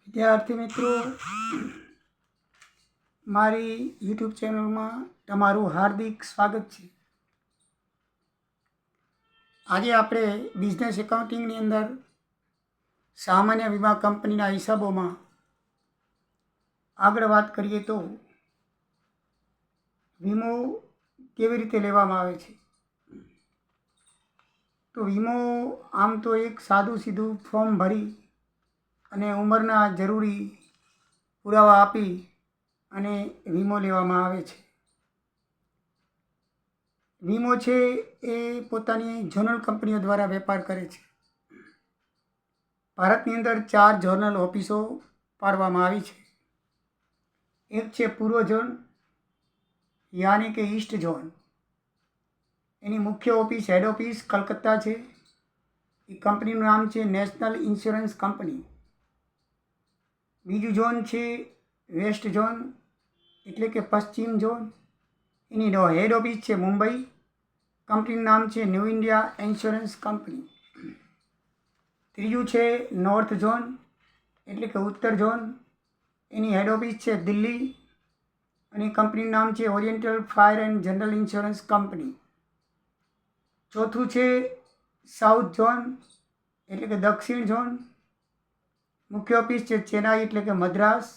વિદ્યાર્થી મિત્રો, મારી યુટ્યુબ ચેનલમાં તમારું હાર્દિક સ્વાગત છે. આજે આપણે બિઝનેસ એકાઉન્ટિંગની અંદર સામાન્ય વીમા કંપનીના હિસાબોમાં આગળ વાત કરીએ તો વીમો કેવી રીતે લેવામાં આવે છે. તો વીમો આમ તો એક સાદું સીધું ફોર્મ ભરી અને ઉંમરના જરૂરી પુરાવા આપી અને વીમો લેવામાં આવે છે. વીમો છે એ પોતાની ઝોનલ કંપનીઓ દ્વારા વેપાર કરે છે. ભારતની અંદર 4 ઝોનલ ઓફિસો પાડવામાં આવી છે. એક છે પૂર્વ ઝોન, યાની કે ઈસ્ટ ઝોન. એની મુખ્ય ઓફિસ, હેડ ઓફિસ કલકત્તા છે. એ કંપનીનું નામ છે નેશનલ ઇન્સ્યોરન્સ કંપની. બીજું ઝોન છે વેસ્ટ ઝોન, એટલે કે પશ્ચિમ ઝોન. એની હેડ ઓફિસ છે મુંબઈ. કંપનીનું નામ છે ન્યૂ ઇન્ડિયા ઇન્સ્યોરન્સ કંપની. ત્રીજું છે નોર્થ ઝોન, એટલે કે ઉત્તર ઝોન. એની હેડ ઓફિસ છે દિલ્હી અને કંપનીનું નામ છે oriental fire and general insurance company. ચોથું છે સાઉથ ઝોન, એટલે કે દક્ષિણ ઝોન. મુખ્ય ઓફિસ છે ચેન્નાઈ, એટલે કે મદ્રાસ.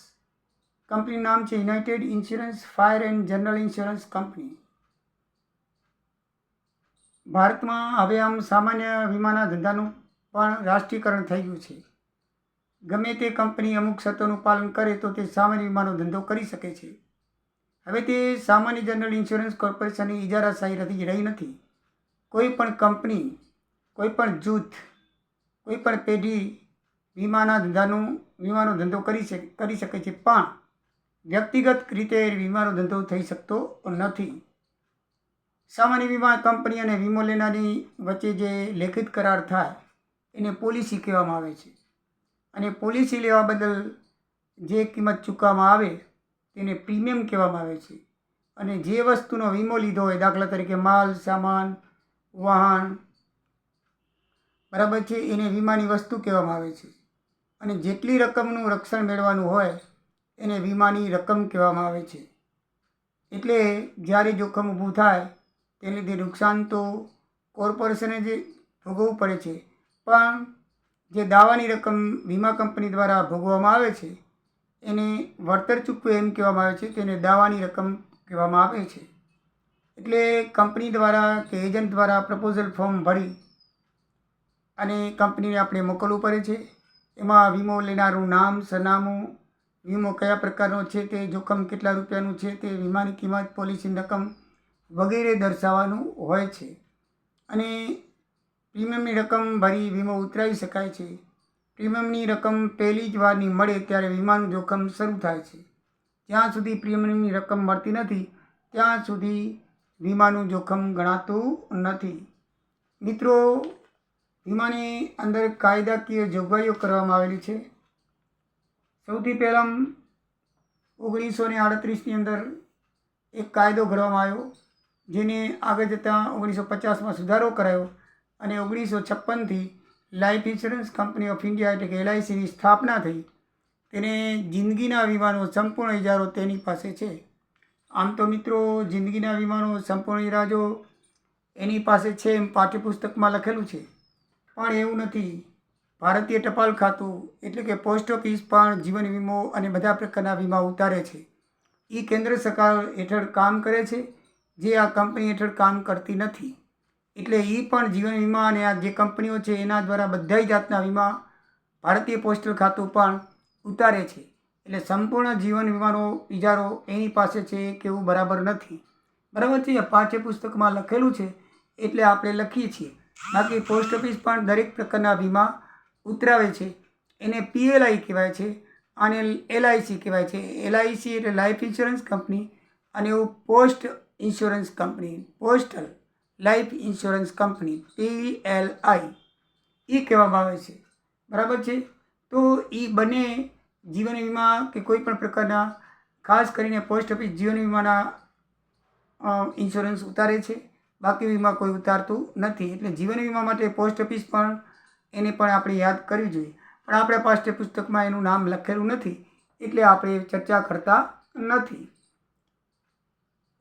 કંપનીનું નામ છે United insurance fire and general insurance company. ભારતમાં હવે આમ સામાન્ય વીમાના ધંધાનું પણ રાષ્ટ્રીયકરણ થઈ ગયું છે. ગમે તે કંપની અમુક શરતોનું પાલન કરે તો તે સામાન્ય વીમાનો ધંધો કરી શકે છે. હવે તે સામાન્ય જનરલ ઇન્સ્યોરન્સ કોર્પોરેશનની ઇજારાશાહી રહી નથી. કોઈ પણ કંપની, કોઈ પણ જૂથ, કોઈ પણ પેઢી વીમાનો ધંધો કરી શકે છે, પણ વ્યક્તિગત રીતે વીમાનો ધંધો થઈ શકતો નથી. સામાન્ય વીમા કંપની અને વીમો લેનારની વચ્ચે જે લેખિત કરાર થાય એને પોલિસી કહેવામાં આવે છે. અને પોલિસી લેવા બદલ જે કિંમત ચૂકવવામાં આવે તેને પ્રીમિયમ કહેવામાં આવે છે. અને જે વસ્તુનો વીમો લીધો હોય, દાખલા તરીકે માલ સામાન, વાહન, બરાબર છે, એને વીમાની વસ્તુ કહેવામાં આવે છે. અને જેટલી રકમનું રક્ષણ મેળવવાનું હોય એને વીમાની રકમ કહેવામાં આવે છે. એટલે જ્યારે જોખમ ઊભું થાય તેને લીધે નુકસાન તો કોર્પોરેશને જે ભોગવવું પડે છે, પણ જે દાવાની રકમ વીમા કંપની દ્વારા ભોગવવામાં આવે છે એને વળતર ચૂકવે એમ કહેવામાં આવે છે. તેને દાવાની રકમ કહેવામાં આવે છે. એટલે કંપની દ્વારા કે એજન્ટ દ્વારા પ્રપોઝલ ફોર્મ ભરી અને કંપનીને આપણે મોકલવું પડે છે. એમાં વીમો લેનારું નામ, સરનામું, વીમો કયા પ્રકારનો છે તે, જોખમ કેટલા રૂપિયાનું છે તે, વીમાની કિંમત, પોલિસીની રકમ વગેરે દર્શાવવાનું હોય છે. અને પ્રીમિયમની રકમ ભરી વીમો ઉતરાવી શકાય છે. પ્રીમિયમની રકમ પહેલી જ વારની મળે ત્યારે વીમાનું જોખમ શરૂ થાય છે. જ્યાં સુધી પ્રીમિયમની રકમ મળતી નથી ત્યાં સુધી વીમાનું જોખમ ગણાતું નથી. મિત્રો, વીમાની અંદર કાયદાકીય જોગવાઈઓ કરવામાં આવેલી છે. સૌથી પહેલાં 1938ની અંદર એક કાયદો ઘડવામાં આવ્યો, જેને આગળ જતાં 1950માં સુધારો કરાયો અને 1956થી life insurance company of India, એટલે કે LICની સ્થાપના થઈ. તેને જિંદગીના વીમાનો સંપૂર્ણ ઇજારો તેની પાસે છે. આમ તો મિત્રો, જિંદગીના વીમાનો સંપૂર્ણ ઇજારો એની પાસે છે એમ પાઠ્યપુસ્તકમાં લખેલું છે, પણ એવું નથી. ભારતીય ટપાલ ખાતું, એટલે કે પોસ્ટ ઓફિસ, પણ જીવન વીમો અને બધા પ્રકારના વીમા ઉતારે છે. એ કેન્દ્ર સરકાર હેઠળ કામ કરે છે, જે આ કંપની હેઠળ કામ કરતી નથી. એટલે એ પણ જીવન વીમા અને આ જે કંપનીઓ છે એના દ્વારા બધા જાતના વીમા ભારતીય પોસ્ટલ ખાતું પણ ઉતારે છે. એટલે સંપૂર્ણ જીવન વીમાનો ઇજારો એની પાસે છે એ કહેવું બરાબર નથી. બરાબર છે, પાઠ્યપુસ્તકમાં લખેલું છે એટલે આપણે લખીએ છીએ. બાકી પોસ્ટ ઓફિસ પણ દરેક પ્રકારના વીમા ઉતરાવે છે. એને PLI કહેવાય છે અને LIC કહેવાય છે. LIC એટલે લાઈફ ઇન્સ્યોરન્સ કંપની અને એવું post insurance company, postal life insurance company, PLI એ કહેવામાં આવે છે. બરાબર છે. તો એ બંને જીવન વીમા કે કોઈ પણ પ્રકારના, ખાસ કરીને પોસ્ટ ઓફિસ જીવન વીમાના ઇન્સ્યોરન્સ ઉતારે છે, બાકી વીમા કોઈ ઉતારતું નથી. એટલે જીવન વીમા માટે પોસ્ટ ઓફિસ પણ એને પણ આપણે યાદ કરવી જોઈએ. પણ આપણે પાઠ્યપુસ્તકમાં એનું નામ લખેલું નથી એટલે આપણે ચર્ચા કરતા નથી.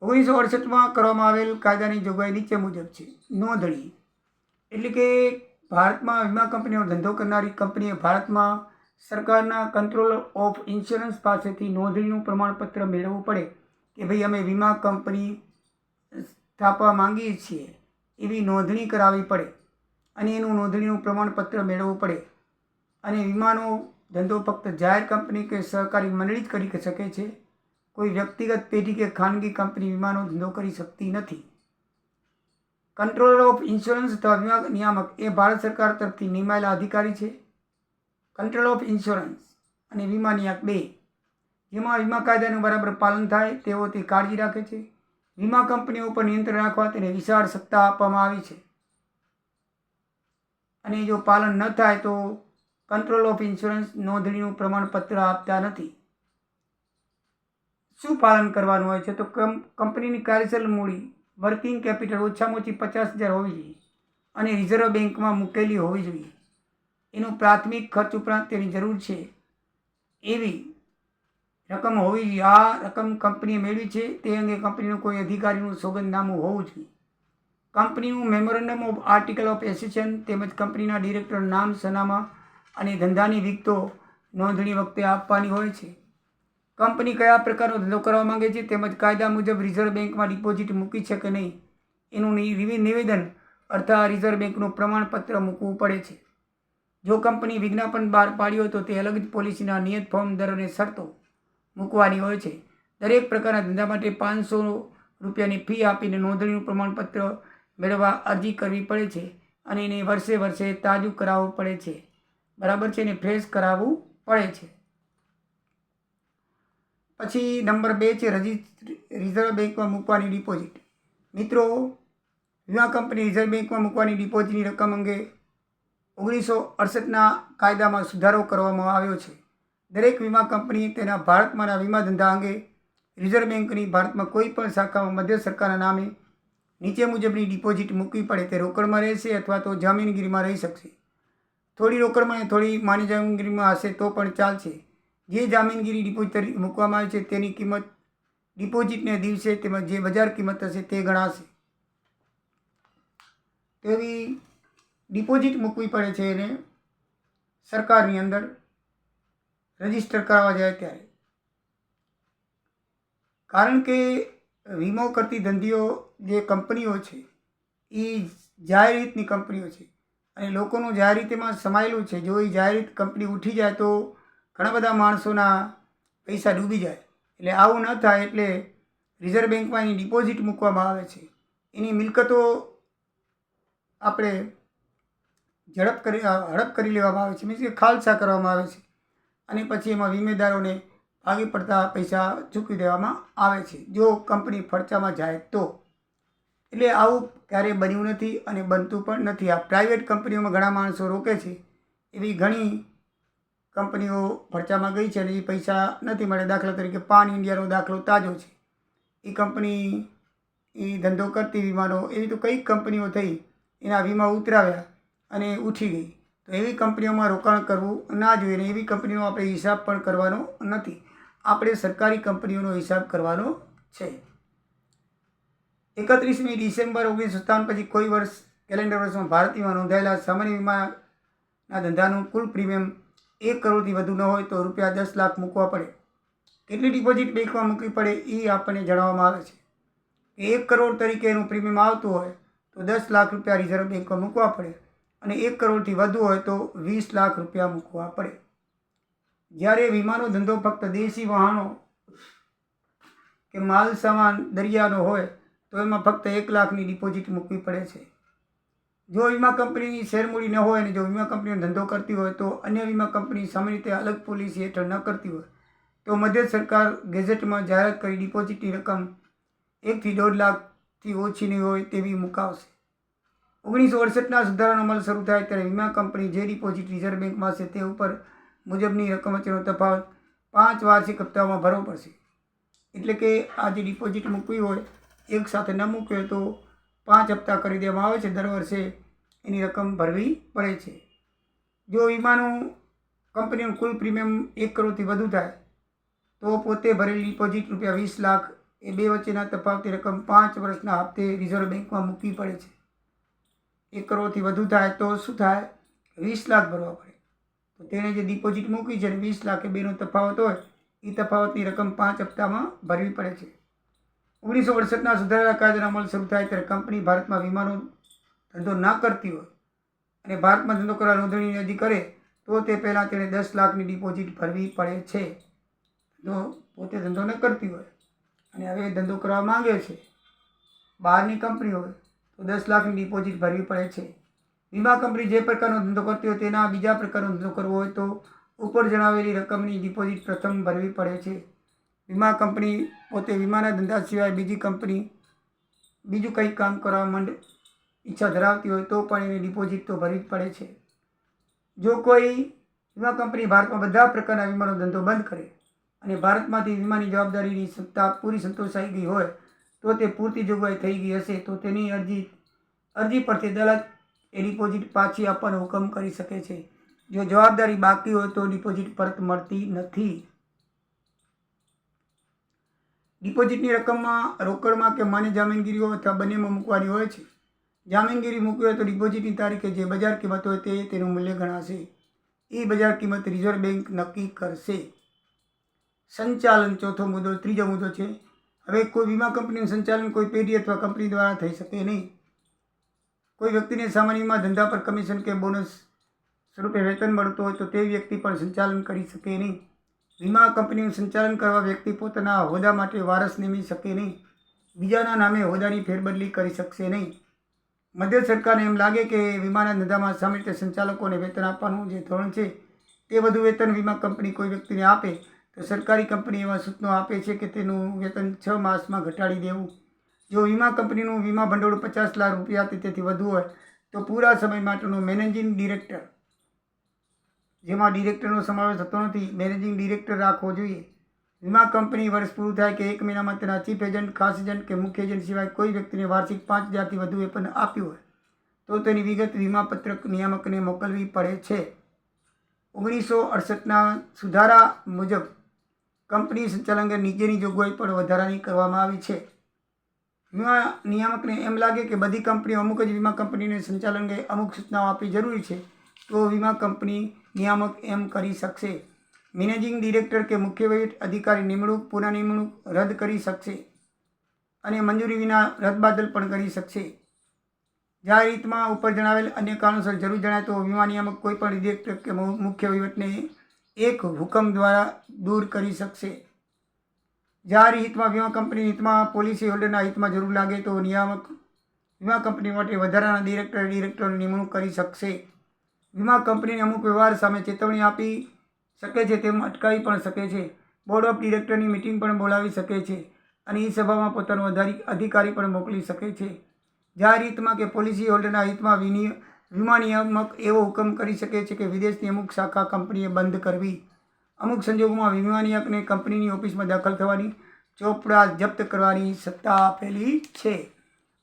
1968માં કરવામાં આવેલ કાયદાની જોગવાઈ નીચે મુજબ છે. નોંધણી એટલે કે ભારતમાં વીમા કંપનીનો ધંધો કરનારી કંપનીએ ભારતમાં સરકારના કંટ્રોલર ઓફ ઇન્સ્યોરન્સ પાસેથી નોંધણીનું પ્રમાણપત્ર મેળવવું પડે કે ભાઈ અમે વીમા કંપની સ્થાપવા માંગીએ છીએ એવી નોંધણી કરાવવી પડે અને એનું નોંધણીનું પ્રમાણપત્ર મેળવવું પડે. અને વીમાનો ધંધો ફક્ત જાહેર કંપની કે સહકારી મંડળી જ કરી શકે છે. કોઈ વ્યક્તિગત પેઢી કે ખાનગી કંપની વીમાનો ધંધો કરી શકતી નથી. કંટ્રોલર ઓફ ઇન્સ્યોરન્સ અથવા વીમા નિયામક એ ભારત સરકાર તરફથી નિમાયેલા અધિકારી છે. કંટ્રોલ ઓફ ઇન્સ્યોરન્સ અને વીમા નિયામક બે, જેમાં વીમા કાયદાનું બરાબર પાલન થાય તેવો તે કાળજી રાખે છે. વીમા કંપનીઓ ઉપર નિયંત્રણ રાખવા તેને વિશાળ સત્તા આપવામાં આવી છે અને જો પાલન ન થાય તો કંટ્રોલ ઓફ ઇન્સ્યોરન્સ નોંધણીનું પ્રમાણપત્ર આપતા નથી. શું પાલન કરવાનું હોય છે? તો કંપનીની કાર્યશીલ મૂડી વર્કિંગ કેપિટલ ઓછામાં ઓછી 50,000 હોવી જોઈએ અને રિઝર્વ બેંકમાં મૂકેલી હોવી જોઈએ. એનું પ્રાથમિક ખર્ચ ઉપરાંત તેની જરૂર છે એવી રકમ હોવી જોઈએ. આ રકમ કંપનીએ મેળવી છે તે અંગે કંપનીનું કોઈ અધિકારીનું સોગંદનામું હોવું જોઈએ. કંપનીનું memorandum of article of association તેમજ કંપનીના ડિરેક્ટરનું નામ, સરનામા અને ધંધાની વિગતો નોંધણી વખતે આપવાની હોય છે. કંપની કયા પ્રકારનો ધંધો કરવા માંગે છે તેમજ કાયદા મુજબ રિઝર્વ બેંકમાં ડિપોઝિટ મૂકી છે કે નહીં એનું નિવેદન અર્થાત રિઝર્વ બેંકનું પ્રમાણપત્ર મૂકવું પડે છે. જો કંપની વિજ્ઞાપન બહાર પાડ્યું હોય તો તે અલગ જ પોલિસીના નિયત ફોર્મ દર અને શરતો મૂકવાની હોય છે. દરેક પ્રકારના ધંધા માટે ₹500ની ફી આપીને નોંધણીનું પ્રમાણપત્ર મેળવવા અરજી કરવી પડે છે અને એને વર્ષે તાજું કરાવવું પડે છે. બરાબર છે, એને ફ્રેશ કરાવવું પડે છે. પછી નંબર 2 છે રિઝર્વ બેંકમાં મૂકવાની ડિપોઝિટ. મિત્રો, વીમા કંપની રિઝર્વ બેંકમાં મૂકવાની ડિપોઝિટની રકમ અંગે 1968ના કાયદામાં સુધારો કરવામાં આવ્યો છે. દરેક વીમા કંપની તેના ભારતમાંના વીમા ધંધા અંગે રિઝર્વ બેંકની ભારતમાં કોઈ પણ શાખામાં મધ્ય સરકારના નામે નીચે મુજબની ડિપોઝિટ મૂકવી પડે. તે રોકડમાં રહેશે અથવા તો જામીનગીરીમાં રહી શકશે. થોડી રોકડમાં થોડી માની જામીનગીરીમાં હશે તો પણ ચાલશે. જે જામીનગીરી ડિપોઝિટ મૂકવામાં આવે છે તેની કિંમત ડિપોઝિટને દિવસે તેમજ જે બજાર કિંમત હશે તે ગણાશે. તેવી ડિપોઝિટ મૂકવી પડે છે એને સરકારની અંદર રજીસ્ટર કરાવવા જાય ત્યારે. કારણ કે વીમો કરતી ધંધીઓ જે કંપનીઓ છે એ જાહેર હિતની કંપનીઓ છે અને લોકોનું જાહેર હિત એમાં સમાયેલું છે. જો એ જાહેર હિત કંપની ઉઠી જાય તો ઘણા બધા માણસોના પૈસા ડૂબી જાય. એટલે આવું ન થાય એટલે રિઝર્વ બેંકમાં એની ડિપોઝિટ મૂકવામાં આવે છે. એની મિલકતો આપણે હડપ કરી લેવામાં આવે છે, મીન્સ કે ખાલસા કરવામાં આવે છે અને પછી એમાં વીમેદારોને ભાગે પડતા પૈસા ચૂકવી દેવામાં આવે છે જો કંપની ફડચામાં જાય તો. એટલે આવું ક્યારેય બન્યું નથી અને બનતું પણ નથી. આ પ્રાઇવેટ કંપનીઓમાં ઘણા માણસો રોકે છે. એવી ઘણી કંપનીઓ ફડચામાં ગઈ છે અને એ પૈસા નથી મળે. દાખલા તરીકે પાન ઇન્ડિયાનો દાખલો તાજો છે. એ કંપની એ ધંધો કરતી વીમાનો, એવી તો કઈ કંપનીઓ થઈ એના વીમા ઉતરાવ્યા અને ઉઠી ગઈ. તો એવી કંપનીઓમાં રોકાણ કરવું ના જોઈએ ને એવી કંપનીનો આપણે હિસાબ પણ કરવાનો નથી. આપણે સરકારી કંપનીઓનો હિસાબ કરવાનો છે. 31મી ડિસેમ્બર 1957 પછી કોઈ વર્ષ કેલેન્ડર વર્ષમાં ભારતમાં નોંધાયેલા સામાન્ય વીમાના ધંધાનું કુલ પ્રીમિયમ 1 કરોડથી વધુ ન હોય તો ₹10 લાખ મૂકવા પડે. કેટલી ડિપોઝિટ બેંકમાં મૂકવી પડે એ આપણને જણાવવામાં આવે છે. 1 કરોડ તરીકે એનું પ્રીમિયમ આવતું હોય તો ₹10 લાખ રિઝર્વ બેંકમાં મૂકવા પડે અને 1 કરોડથી વધુ હોય તો ₹20 લાખ મૂકવા પડે. જ્યારે વીમાનો ધંધો ફક્ત દેશી વાહનો કે માલ સામાન દરિયાનો હોય તો એમાં ફક્ત 1 લાખની ડિપોઝિટ મૂકવી પડે છે. જો વીમા કંપનીની શેરમૂડી ન હોય અને જો વીમા કંપનીનો ધંધો કરતી હોય તો અન્ય વીમા કંપની સામાન્ય રીતે અલગ પોલિસી હેઠળ ન કરતી હોય તો મધ્ય સરકાર ગેઝેટમાં જાહેરાત કરી ડિપોઝિટની રકમ 1 થી 1.5 લાખથી ઓછી નહીં હોય તેવી મુકાવશે. 1968ના સુધારાનો અમલ શરૂ થાય ત્યારે વીમા કંપની જે ડિપોઝિટ રિઝર્વ બેંકમાં હશે તે ઉપર મુજબની રકમ વચ્ચેનો તફાવત 5 વાર્ષિક હપ્તાઓમાં ભરવો પડશે. એટલે કે આ જે ડિપોઝિટ મૂકવી હોય એક સાથે ન મૂકવી હોય તો 5 હપ્તા કરી દેવામાં આવે છે. દર વર્ષે એની રકમ ભરવી પડે છે. જો વીમાનું કંપનીનું કુલ પ્રીમિયમ 1 કરોડથી વધુ થાય તો પોતે ભરેલી ડિપોઝિટ રૂપિયા 20 લાખ એ બે વચ્ચેના તફાવતની રકમ 5 વર્ષના હપ્તે રિઝર્વ બેંકમાં મૂકવી પડે છે. 1 કરોડથી વધુ થાય તો શું થાય? 20 લાખ ભરવા પડે. તો તેણે જે ડિપોઝિટ મૂકી છે 20 લાખ એ બેનો તફાવત હોય એ તફાવતની રકમ 5 હપ્તામાં ભરવી પડે છે. 1968ના સુધારેલા કાયદાનો અમલ શરૂ થાય ત્યારે કંપની ભારતમાં વીમાનો ધંધો ના કરતી હોય અને ભારતમાં ધંધો કરવા નોંધણી અરજી કરે તો તે પહેલાં તેણે 10 લાખની ડિપોઝિટ ભરવી પડે છે. જો પોતે ધંધો ન કરતી હોય અને હવે ધંધો કરવા માંગે છે, બહારની કંપની હોય તો 10 લાખની ડિપોઝિટ ભરવી પડે છે. વીમા કંપની જે પ્રકારનો ધંધો કરતી હોય તેના બીજા પ્રકારનો ધંધો કરવો હોય તો ઉપર જણાવેલી રકમની ડિપોઝિટ પ્રથમ ભરવી પડે છે. વીમા કંપની પોતે વીમાના ધંધા સિવાય બીજું કંઈ કામ કરવા ઈચ્છા ધરાવતી હોય તો પણ એની ડિપોઝિટ તો ભરવી પડે છે. જો કોઈ વીમા કંપની ભારતમાં બધા પ્રકારના વીમાનો ધંધો બંધ કરે અને ભારતમાંથી વીમાની જવાબદારીની સત્તા પૂરી સંતોષાઈ ગઈ હોય તો તે પૂરતી જોગવાઈ થઈ ગઈ હશે તો તેની અરજી પરથી અદાલત એ ડિપોઝિટ પાછી આપવાનો હુકમ કરી શકે છે. જો જવાબદારી બાકી હોય તો ડિપોઝિટ પરત મળતી નથી. ડિપોઝિટની રકમમાં રોકડમાં કે માન્ય જામીનગીરીઓ અથવા બંનેમાં મૂકવાની હોય છે. જામીનગીરી મૂકવી હોય તો ડિપોઝિટની તારીખે જે બજાર કિંમત હોય તે તેનું મૂલ્ય ગણાશે. એ બજાર કિંમત રિઝર્વ બેંક નક્કી કરશે. સંચાલન ત્રીજો મુદ્દો છે. હવે કોઈ વીમા કંપનીનું સંચાલન કોઈ પેઢી અથવા કંપની દ્વારા થઈ શકે નહીં. કોઈ વ્યક્તિને સામાન્ય વીમા ધંધા પર કમિશન કે બોનસ સ્વરૂપે વેતન મળતું હોય તો તે વ્યક્તિ પણ સંચાલન કરી શકે નહીં. વીમા કંપનીનું સંચાલન કરવા વ્યક્તિ પોતાના હોદ્દા માટે વારસ નિમી શકે નહીં. બીજાના નામે હોદ્દાની ફેરબદલી કરી શકશે નહીં. મધ્ય સરકારને એમ લાગે કે વીમાના ધંધામાં સામાન્ય રીતે સંચાલકોને વેતન આપવાનું જે ધોરણ છે તે વધુ વેતન વીમા કંપની કોઈ વ્યક્તિને આપે તો સરકારી કંપની એવા સૂચનો આપે છે કે તેનું વેતન 6 માસમાં ઘટાડી દેવું. જો વીમા કંપનીનું વીમા ભંડોળ 50 લાખ રૂપિયા તેથી વધુ હોય તો પૂરા સમય માટેનો મેનેજિંગ ડિરેક્ટર, જેમાં ડિરેક્ટરનો સમાવેશ થતો નથી, મેનેજિંગ ડિરેક્ટર રાખવો જોઈએ. વીમા કંપની વર્ષ પૂરું થાય કે 1 મહિનામાં તેના ચીફ એજન્ટ, ખાસ એજન્ટ કે મુખ્ય એજન્ટ સિવાય કોઈ વ્યક્તિને વાર્ષિક 5,000થી વધુ વેતન આપ્યું હોય તો તેની વિગત વીમાપત્રક નિયામકને મોકલવી પડે છે. 1968ના સુધારા મુજબ કંપની સંચાલન અંગે નીચેની જોગવાઈ પણ વધારાની કરવામાં આવી છે. વીમા નિયામકને એમ લાગે કે બધી કંપનીઓ અમુક જ વીમા કંપનીને સંચાલન અંગે અમુક સૂચનાઓ આપવી જરૂરી છે તો વીમા કંપની નિયામક એમ કરી શકશે. મેનેજિંગ ડિરેક્ટર કે મુખ્ય વહીવટ અધિકારી નિમણૂક, પુનઃ નિમણૂક રદ કરી શકશે અને મંજૂરી વિના રદબાતલ પણ કરી શકશે. જાહેર હિતમાં ઉપર જણાવેલ અન્ય કારણોસર જરૂર જણાય તો વીમા નિયામક કોઈ પણ ડિરેક્ટર કે મુખ્ય વહીવટને એક હુકમ દ્વારા દૂર કરી શકશે. જાહેર હિતમાં વીમા કંપનીના હિતમાં પોલિસી હોલ્ડરના હિતમાં જરૂર લાગે તો નિયામક વીમા કંપની માટે વધારાના ડિરેક્ટરોની નિમણૂક કરી શકશે. વીમા કંપનીને અમુક વ્યવહાર સામે ચેતવણી આપી શકે છે તેમ અટકાવી પણ શકે છે. બોર્ડ ઓફ ડિરેક્ટરની મિટિંગ પણ બોલાવી શકે છે અને એ સભામાં પોતાનો અધિકારી પણ મોકલી શકે છે. જાહેર હિતમાં કે પોલિસી હોલ્ડરના હિતમાં વીમા નિયામક એવો હુકમ કરી શકે છે કે વિદેશની અમુક શાખા કંપનીએ બંધ કરવી. અમુક સંજોગોમાં વીમા નિયામકને કંપનીની ઓફિસમાં દાખલ થવાની, ચોપડા જપ્ત કરવાની સત્તા આપેલી છે.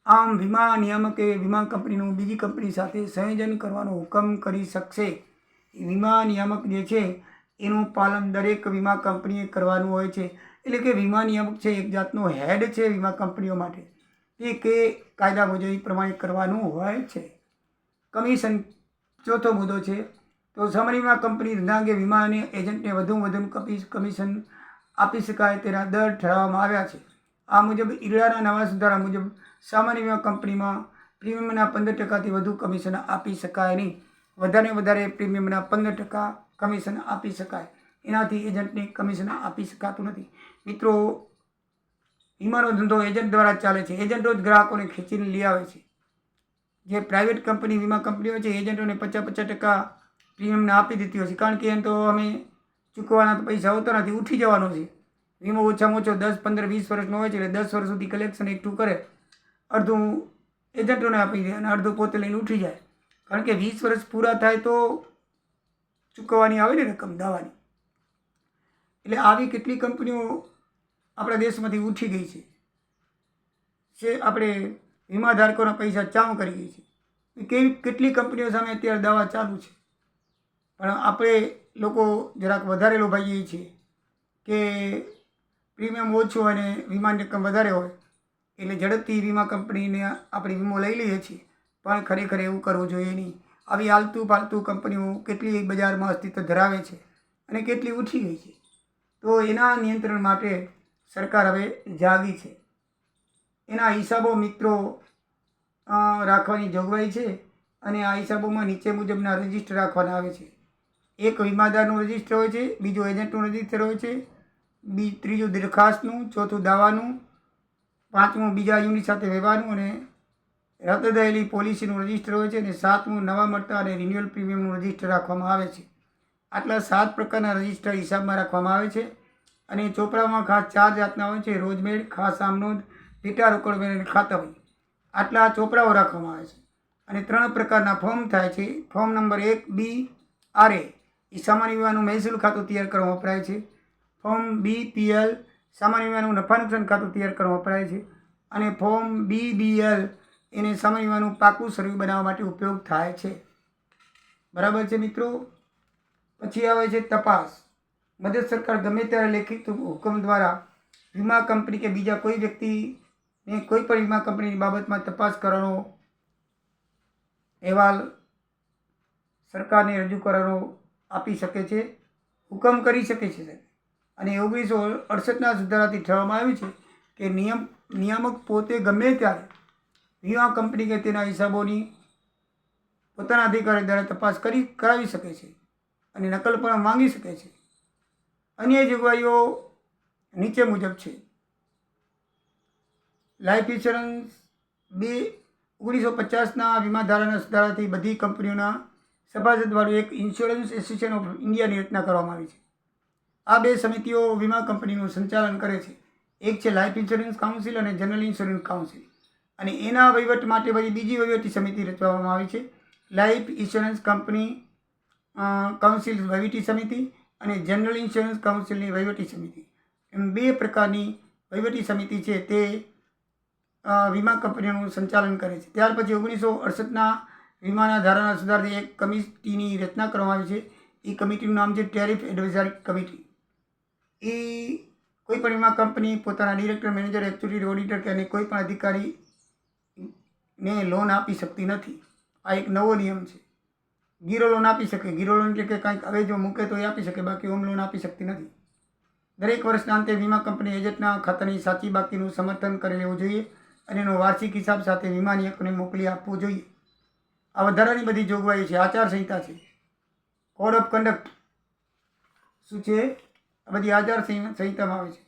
આમ વીમા નિયામકે વીમા કંપનીનું બીજી કંપની સાથે સંયોજન કરવાનો હુકમ કરી શકશે. વીમા નિયામક જે છે એનું પાલન દરેક વીમા કંપનીએ કરવાનું હોય છે. એટલે કે વીમા નિયામક છે એક જાતનો હેડ છે વીમા કંપનીઓ માટે. તે કે કાયદા મુજબ એ પ્રમાણે કરવાનું હોય છે. કમિશન ચોથો મુદ્દો છે. તો સામાન્ય વીમા કંપની ધંધા અંગે વીમા અને એજન્ટને વધુમાં વધુ કમિશન આપી શકાય તેના દર ઠરાવવામાં આવ્યા છે. આ મુજબ ઈરડાના નવા સુધારા મુજબ સામાન્ય વીમા કંપનીમાં પ્રીમિયમના 15%થી વધુ કમિશન આપી શકાય નહીં. વધારે પ્રીમિયમના 15% કમિશન આપી શકાય. એનાથી એજન્ટને કમિશન આપી શકાતું નથી. મિત્રો, વીમાનો ધંધો એજન્ટ દ્વારા ચાલે છે. એજન્ટો જ ગ્રાહકોને ખેંચીને લઈ આવે છે. જે પ્રાઇવેટ કંપની વીમા કંપનીઓ છે એજન્ટોને 50% પ્રીમિયમને આપી દીધી હોય છે. કારણ કે એમ તો અમે ચૂકવવાના તો પૈસા હોતા નથી, ઉઠી જવાનો છે. વીમો ઓછામાં ઓછો 10, 15, 20 વર્ષનો હોય છે એટલે 10 વર્ષ સુધી કલેક્શન એકઠું કરે, અડધું એજન્ટોને આપી દે અને અડધું પોતે લઈને ઉઠી જાય. કારણ કે 20 વર્ષ પૂરા થાય તો ચૂકવવાની આવે ને રકમ દાવાની. એટલે આવી કેટલી કંપનીઓ આપણા દેશમાંથી ઉઠી ગઈ છે. આપણે વીમાધારકોના પૈસા ચામ કરી ગઈ છે. કેટલી કંપનીઓ સામે અત્યારે દાવા ચાલુ છે. પણ આપણે લોકો જરાક વધારે લોભાઈએ છીએ કે પ્રીમિયમ ઓછું અને વીમાની રકમ વધારે હોય એટલે ઝડપથી વીમા કંપનીને આપણે વીમો લઈ લઈએ છીએ, પણ ખરેખર એવું કરવું જોઈએ નહીં. આવી આલતુ પાલતુ કંપનીઓ કેટલી બજારમાં અસ્તિત્વ ધરાવે છે અને કેટલી ઉઠી ગઈ છે. તો એના નિયંત્રણ માટે સરકાર હવે જાગી છે. એના હિસાબો મિત્રો રાખવાની જોગવાઈ છે અને આ હિસાબોમાં નીચે મુજબના રજિસ્ટર રાખવાના આવે છે. એક વીમાદારનું રજિસ્ટર હોય છે, બીજું એજન્ટનું રજિસ્ટર હોય છે, ત્રીજું દરખાસ્તનું, ચોથું દાવાનું, પાંચમું બીજા યુનિટ સાથે વ્યવહારનું અને રદ થયેલી પોલિસીનું રજિસ્ટર હોય છે અને સાતમું નવા મળતા અને રિન્યુઅલ પ્રીમિયમનું રજિસ્ટર રાખવામાં આવે છે. આટલા 7 પ્રકારના રજિસ્ટર હિસાબમાં રાખવામાં આવે છે અને ચોપડામાં ખાસ 4 જાતના હોય છે: રોજમેડ, ખાસ આમનોંધ, પેટા રોકડ અને ખાતાવહી. આટલા ચોપડાઓ રાખવામાં આવે છે અને 3 પ્રકારના ફોર્મ થાય છે. ફોર્મ નંબર 1B-RA એ સામાન્ય વીમાનું મહેસૂલ ખાતું તૈયાર કરવા વપરાય છે. ફોર્મ BPL સામાન્ય વીમાનું નફા નુકસાન ખાતું તૈયાર કરવા વપરાય છે અને ફોર્મ BBL એને સામાન્ય વીમાનું પાકું સર્વે બનાવવા માટે ઉપયોગ થાય છે. બરાબર છે મિત્રો. પછી આવે છે તપાસ. મદદ સરકાર ગમે ત્યારે લેખિત હુકમ દ્વારા વીમા કંપની કે બીજા કોઈ વ્યક્તિને કોઈ પણ વીમા કંપનીની બાબતમાં તપાસ કરવાનો અહેવાલ સરકારને રજૂ કરવાનો આપી શકે છે, હુકમ કરી શકે છે. અને 1968ના સુધારાથી ઠરવામાં આવ્યું છે કે નિયામક પોતે ગમે ત્યારે વીમા કંપની કે તેના હિસાબોની પોતાના અધિકારી દ્વારા તપાસ કરાવી શકે છે અને નકલ પણ માંગી શકે છે. અન્ય જોગવાઈઓ નીચે મુજબ છે. લાઈફ ઇન્સ્યોરન્સ 1950ના વીમા ધારાના સુધારાથી બધી કંપનીઓના સભાસદવાળું એક ઇન્સ્યોરન્સ એસોસિએશન ઓફ ઇન્ડિયાની રચના કરવામાં આવી છે. આ 2 સમિતિઓ વીમા કંપનીનું સંચાલન કરે છે. એક છે લાઈફ ઇન્સ્યોરન્સ કાઉન્સિલ અને જનરલ ઇન્સ્યોરન્સ કાઉન્સિલ, અને એના વહીવટ માટે પછી બીજી વહીવટી સમિતિ રચવામાં આવી છે, લાઈફ ઇન્સ્યોરન્સ કંપની કાઉન્સિલ વહીવટી સમિતિ અને જનરલ ઇન્સ્યોરન્સ કાઉન્સિલની વહીવટી સમિતિ. એમ 2 પ્રકારની વહીવટી સમિતિ છે તે વીમા કંપનીઓનું સંચાલન કરે છે. ત્યાર પછી 1968ના વીમાના ધારાના સુધારથી એક કમિટીની રચના કરવામાં આવી છે. એ કમિટીનું નામ છે ટેરિફ એડવાઇઝરી કમિટી. એ કોઈ પણ વીમા કંપની પોતાના ડિરેક્ટર, મેનેજર, એક્ચ્યુઅરી, ઓડિટર કે અને કોઈ પણ અધિકારીને લોન આપી શકતી નથી. આ એક નવો નિયમ છે. ગીરો લોન આપી શકે. ગીરો લોન એટલે કે કાંઈક હવે જો મૂકે તો એ આપી શકે, બાકી હોમ લોન આપી શકતી નથી. દરેક વર્ષના અંતે વીમા કંપની એજન્ટના ખાતાની સાચી બાકીનું સમર્થન કરી લેવું જોઈએ અને એનો વાર્ષિક હિસાબ સાથે વીમા નિયામકને મોકલી આપવો જોઈએ. આ વધારાની બધી જોગવાઈ છે. આચાર સંહિતા છે, કોડ ઓફ કન્ડક્ટ શું છે, આ બધી આચાર સંહિતામાં આવે છે.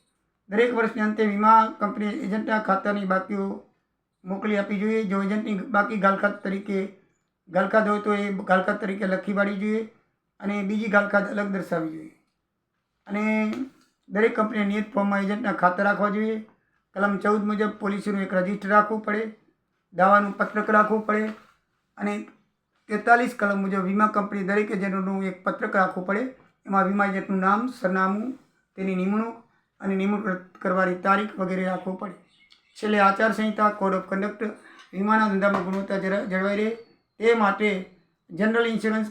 દરેક વર્ષને અંતે વીમા કંપની એજન્ટના ખાતાની બાકીઓ મોકલી આપવી જોઈએ. જો એજન્ટની બાકી ગાલખાત હોય તો એ ગાલખાત તરીકે લખી પાડવી જોઈએ અને બીજી ગાલખાત અલગ દર્શાવવી જોઈએ. અને દરેક કંપનીએ નિયત ફોર્મમાં એજન્ટના ખાતા રાખવા જોઈએ. કલમ 14 મુજબ પોલિસીનું એક રજિસ્ટર રાખવું પડે, દાવાનું પત્રક રાખવું પડે અને 43 કલમ મુજબ વીમા કંપની દરેક એજન્ટનું એક પત્રક રાખવું પડે. એમાં વીમા એજન્ટનું નામ, સરનામું, તેની નિમણૂક અને નિમણૂક કરવાની તારીખ વગેરે રાખવું પડે. છેલ્લે આચાર સંહિતા, કોડ ઓફ કન્ડક્ટ. વીમાના ધંધામાં ગુણવત્તા જળવાઈ રહે તે માટે જનરલ ઇન્સ્યોરન્સ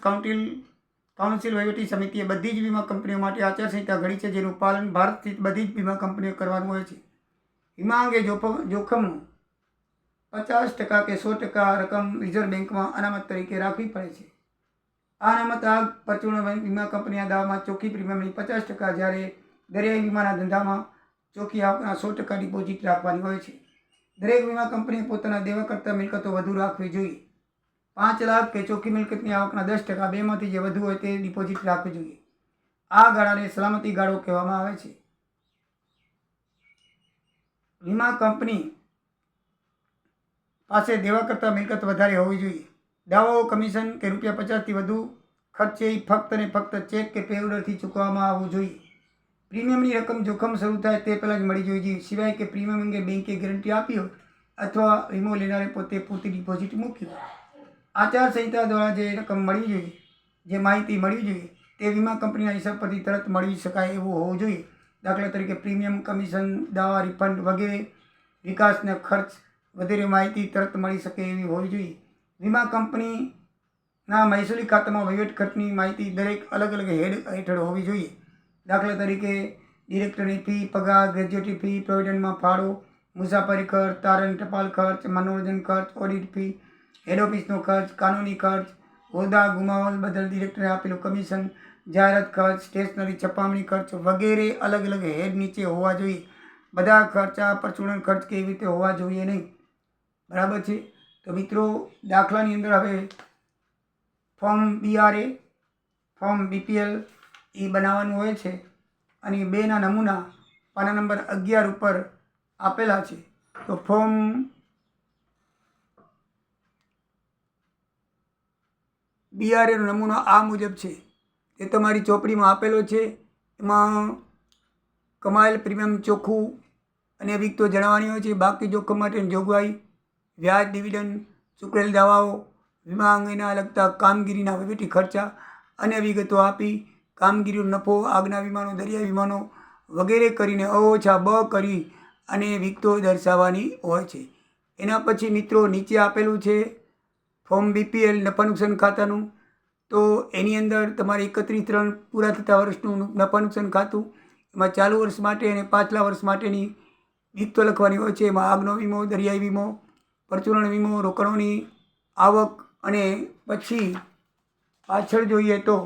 કાઉન્સિલ વહીવટી સમિતિએ બધી જ વીમા કંપનીઓ માટે આચાર સંહિતા ઘડી છે, જેનું પાલન ભારત સ્થિત બધી જ વીમા કંપનીઓ કરવાનું હોય છે. વીમા અંગે જોખમનું 50% કે 100% રકમ રિઝર્વ બેંકમાં અનામત તરીકે રાખવી પડે છે. આ અનામત પરચુરણ વીમા કંપનીના દાવામાં ચોખ્ખી પ્રીમિયમની 50%, જ્યારે દરિયાઈ વીમાના ધંધામાં ચોખ્ખી આવકના 100% ડિપોઝિટ રાખવાની હોય છે. દરેક વીમા કંપનીએ પોતાના દેવા કરતાં મિલકતો વધુ રાખવી જોઈએ. 5 લાખ કે ચોખ્ખી મિલકતની આવકના 10%, બેમાંથી જે વધુ હોય તે ડિપોઝિટ રાખવી જોઈએ. આ ગાળાને સલામતી ગાળો કહેવામાં આવે છે. વીમા કંપની પાસે દેવા કરતાં મિલકત વધારે હોવી જોઈએ. દાવાઓ, કમિશન કે ₹50થી વધુ ખર્ચે ફક્ત અને ફક્ત ચેક કે પે ઓર્ડરથી ચૂકવવામાં આવવું જોઈએ. પ્રીમિયમની રકમ જોખમ શરૂ થાય તે પહેલાં જ મળી જવી જોઈએ, સિવાય કે પ્રીમિયમ અંગે બેંકે ગેરંટી આપી હોય અથવા વીમો લેનારે પોતે પૂરતી ડિપોઝિટ મૂકી હોય. આચાર સંહિતા દ્વારા જે રકમ મળવી જોઈએ, જે માહિતી મળવી જોઈએ તે વીમા કંપનીના હિસાબ પરથી તરત મળી શકાય એવું હોવું જોઈએ. દાખલા તરીકે પ્રીમિયમ, કમિશન, દાવા, રિફંડ વગેરે વિકાસના ખર્ચ વગેરે માહિતી તરત મળી શકે એવી હોવી જોઈએ. વીમા કંપની ના મહેસૂલી ખાતામાં વહીવટ ખર્ચની માહિતી દરેક અલગ અલગ હેડ હેઠળ હોવી જોઈએ. દાખલા તરીકે ડિરેક્ટરની ફી, પગાર, ગ્રેજ્યુટી ફી, પ્રોવિડન્ટમાં ફાળો, મુસાફરી ખર્ચ, તારણ ટપાલ ખર્ચ, મનોરંજન ખર્ચ, ઓડિટ ફી, હેડ ઓફિસનો ખર્ચ, કાનૂની ખર્ચ, હોદ્દા ગુમાવવા બદલ ડિરેક્ટરે આપેલું કમિશન, જાહેરાત ખર્ચ, સ્ટેશનરી છપામણી ખર્ચ વગેરે અલગ અલગ હેડ નીચે હોવા જોઈએ. બધા ખર્ચા પરચુરણ ખર્ચ કે એવી રીતે હોવા જોઈએ નહીં. બરાબર છે. તો મિત્રો દાખલાની અંદર હવે ફોર્મ BRA, ફોર્મ BPL એ બનાવવાનું હોય છે અને 2ના નમૂના પાના નંબર 11 ઉપર આપેલા છે. તો ફોર્મ BRA નો નમૂનો આ મુજબ છે. એ તમારી ચોપડીમાં આપેલો છે. એમાં કમાયેલ પ્રીમિયમ ચોખ્ખું અને વિગતો જણાવવાની હોય છે. બાકી જોખમ માટેની જોગવાઈ, વ્યાજ, ડિવિડન્ડ, ચૂકવેલ દાવાઓ, વીમા અંગેના લગતા કામગીરીના વહીવટી ખર્ચા અને વિગતો આપી કામગીરીનો નફો, આગના વીમાનો, દરિયાઈ વીમાનો વગેરે કરીને ઓછા બ કરી અને વિગતો દર્શાવવાની હોય છે. એના પછી મિત્રો નીચે આપેલું છે ફોર્મ BPL નફા નુકસાન ખાતાનું. તો એની અંદર તમારે 31/3 પૂરા થતા વર્ષનું નફા નુકસાન ખાતું, એમાં ચાલુ વર્ષ માટે અને પાછલા વર્ષ માટેની વિગતો લખવાની હોય છે. એમાં આગનો વીમો, દરિયાઈ વીમો, પરચુરણ વીમો, રોકાણોની આવક અને પછી પાછળ જોઈએ તો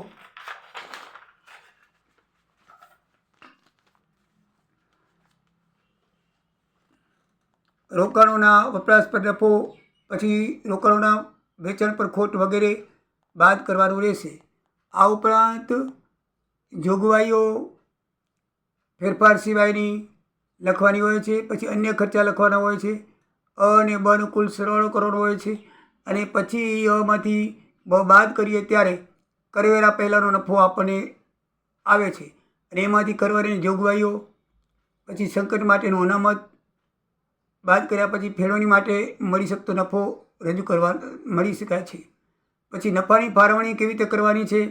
રોકાણોના વપરાશ પર નફો, પછી રોકાણોના વેચાણ પર ખોટ વગેરે બાદ કરવાનું રહેશે. આ ઉપરાંત જોગવાઈઓ ફેરફાર સિવાયની લખવાની હોય છે. પછી અન્ય ખર્ચા લખવાના હોય છે. અ અને બનો કુલ સરવાળો કરવાનો હોય છે. અને પછી માંથી બ બાદ કરીએ ત્યારે કરવેરા પહેલાંનો નફો આપણને આવે છે અને એમાંથી કરવાની જોગવાઈઓ, પછી સંકટ માટેનું અનામત બાદ કર્યા પછી ફેરવણી માટે મળી શકતો નફો રજૂ કરવા મળી શકાય છે. પછી નફાની ફાળવણી કેવી રીતે કરવાની છે?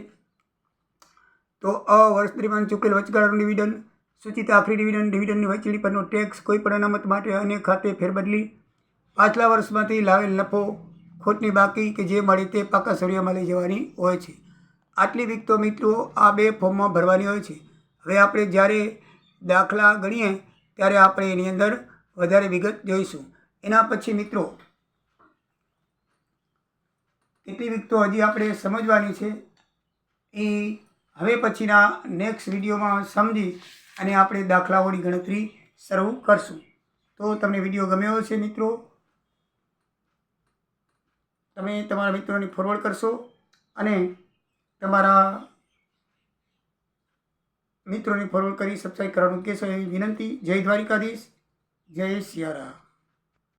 તો વર્ષ દરમિયાન ચૂકેલ વચગાળાનું ડિવિડન્ડ, સૂચિત આખરી ડિવિડન્ડ, ડિવિડન્ડની વહેંચણી પરનો ટેક્સ, કોઈપણ અનામત માટે અન્ય ખાતે ફેરબદલી, પાછલા વર્ષમાંથી લાવેલ નફો, ખોટની બાકી કે જે મળે તે પાકા સળિયામાં લઈ જવાની હોય છે. આટલી વિગતો મિત્રો આ 2 ફોર્મમાં ભરવાની હોય છે. હવે આપણે જ્યારે દાખલા ગણીએ ત્યારે આપણે એની અંદર વધારે વિગત જોઈશું. એના પછી મિત્રો કેટલી વિગતો હજી આપણે સમજવાની છે એ હવે પછીના નેક્સ્ટ વિડીયોમાં સમજી અને આપણે દાખલાઓની ગણતરી શરૂ કરશું. તો તમને વિડીયો ગમ્યો હશે મિત્રો, તમે તમારા મિત્રોને ફોરવર્ડ કરશો અને તમારા મિત્રોને ફોરવર્ડ કરી સબસ્ક્રાઈબ કરવાનું કહેશો એવી વિનંતી. જય દ્વારિકાધીશ, જય સિયારામ.